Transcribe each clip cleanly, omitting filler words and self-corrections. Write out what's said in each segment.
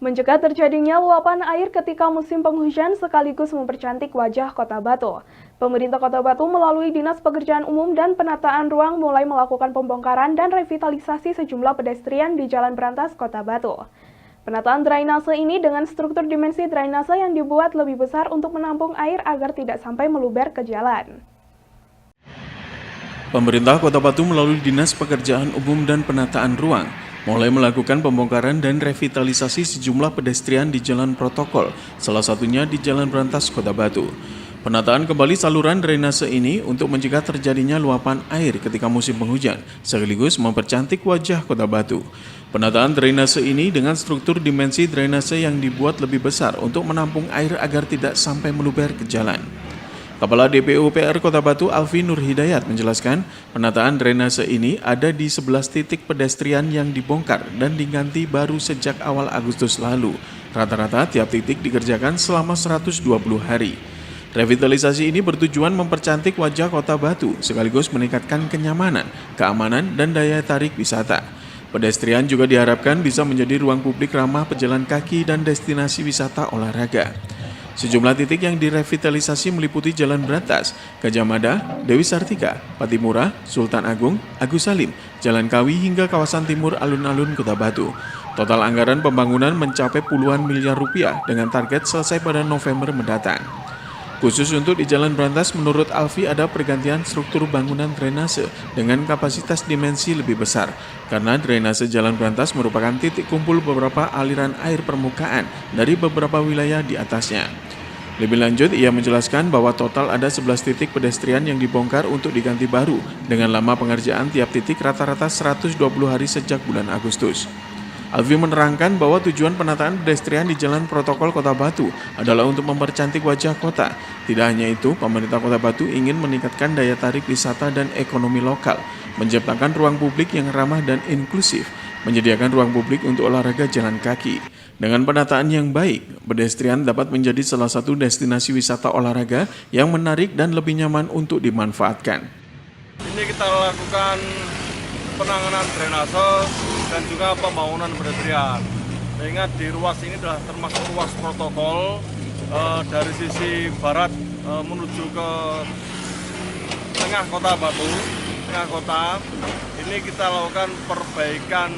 Mencegah terjadinya luapan air ketika musim penghujan sekaligus mempercantik wajah Kota Batu. Pemerintah Kota Batu melalui Dinas Pekerjaan Umum dan Penataan Ruang mulai melakukan pembongkaran dan revitalisasi sejumlah pedestrian di Jalan Brantas, Kota Batu. Penataan drainase ini dengan struktur dimensi drainase yang dibuat lebih besar untuk menampung air agar tidak sampai meluber ke jalan. Pemerintah Kota Batu melalui Dinas Pekerjaan Umum dan Penataan Ruang mulai melakukan pembongkaran dan revitalisasi sejumlah pedestrian di jalan protokol, salah satunya di Jalan Brantas, Kota Batu. Penataan kembali saluran drainase ini untuk mencegah terjadinya luapan air ketika musim penghujan, sekaligus mempercantik wajah Kota Batu. Penataan drainase ini dengan struktur dimensi drainase yang dibuat lebih besar untuk menampung air agar tidak sampai meluber ke jalan. Kepala DPU PR Kota Batu Alfi Nur Hidayat menjelaskan penataan drainase ini ada di 11 titik pedestrian yang dibongkar dan diganti baru sejak awal Agustus lalu. Rata-rata tiap titik dikerjakan selama 120 hari. Revitalisasi ini bertujuan mempercantik wajah Kota Batu sekaligus meningkatkan kenyamanan, keamanan, dan daya tarik wisata. Pedestrian juga diharapkan bisa menjadi ruang publik ramah pejalan kaki dan destinasi wisata olahraga. Sejumlah titik yang direvitalisasi meliputi Jalan Brantas, Gajah Mada, Dewi Sartika, Patimura, Sultan Agung, Agus Salim, Jalan Kawi hingga kawasan timur alun-alun Kota Batu. Total anggaran pembangunan mencapai puluhan miliar rupiah dengan target selesai pada November mendatang. Khusus untuk di Jalan Brantas, menurut Alfi ada pergantian struktur bangunan drainase dengan kapasitas dimensi lebih besar, karena drainase Jalan Brantas merupakan titik kumpul beberapa aliran air permukaan dari beberapa wilayah di atasnya. Lebih lanjut, ia menjelaskan bahwa total ada 11 titik pedestrian yang dibongkar untuk diganti baru, dengan lama pengerjaan tiap titik rata-rata 120 hari sejak bulan Agustus. Alfi menerangkan bahwa tujuan penataan pedestrian di Jalan Protokol Kota Batu adalah untuk mempercantik wajah kota. Tidak hanya itu, pemerintah Kota Batu ingin meningkatkan daya tarik wisata dan ekonomi lokal, menciptakan ruang publik yang ramah dan inklusif, menyediakan ruang publik untuk olahraga jalan kaki. Dengan penataan yang baik, pedestrian dapat menjadi salah satu destinasi wisata olahraga yang menarik dan lebih nyaman untuk dimanfaatkan. Ini kita lakukan penanganan drainase dan juga pembangunan pedestrian. Sehingga di ruas ini adalah termasuk ruas protokol dari sisi barat menuju ke tengah Kota Batu, tengah kota. Ini kita lakukan perbaikan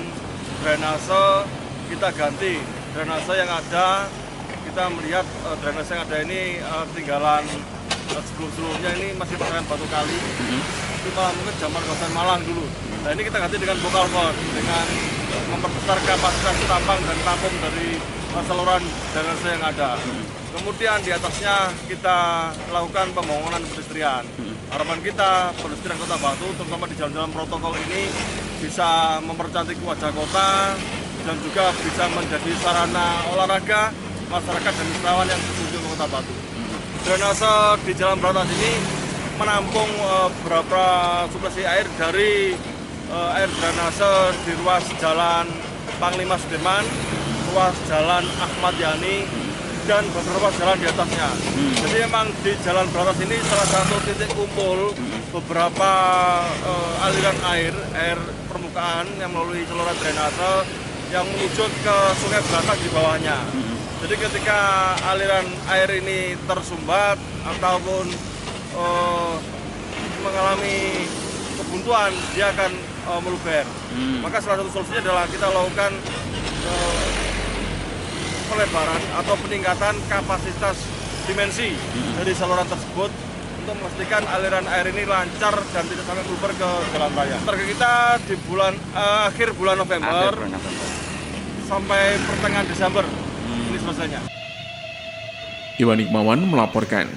drainase, kita ganti drainase yang ada. Kita melihat drainase yang ada ini tinggalan sebelum-sebelumnya ini masih pakai batu kali. Itu mungkin zaman kawasan Malang dulu. Nah ini kita ganti dengan bokal pot, dengan memperbesar kapasitas tambang dan tampung dari saluran drainase yang ada. Kemudian di atasnya kita lakukan pembangunan pedestrian. Harapan kita pedestrian Kota Batu, terutama di jalan-jalan protokol ini, bisa mempercantik wajah kota dan juga bisa menjadi sarana olahraga masyarakat dan wisatawan yang berkunjung ke Kota Batu. Drainase di Jalan Brantas ini menampung beberapa suplai air dari air drainase di ruas Jalan Panglima Sudirman, ruas Jalan Ahmad Yani, dan beberapa jalan di atasnya. Jadi memang di Jalan Brantas ini salah satu titik kumpul beberapa aliran air permukaan yang melalui saluran drainase yang menuju ke Sungai Brantas di bawahnya. Jadi ketika aliran air ini tersumbat ataupun mengalami kebuntuan, dia akan meluber. Maka salah satu solusinya adalah kita lakukan pelebaran atau peningkatan kapasitas dimensi dari saluran tersebut untuk memastikan aliran air ini lancar dan tidak sampai meluber ke jalan raya. Target kita di akhir bulan November sampai pertengahan Desember ini selesainya. Iwan Hikmawan melaporkan.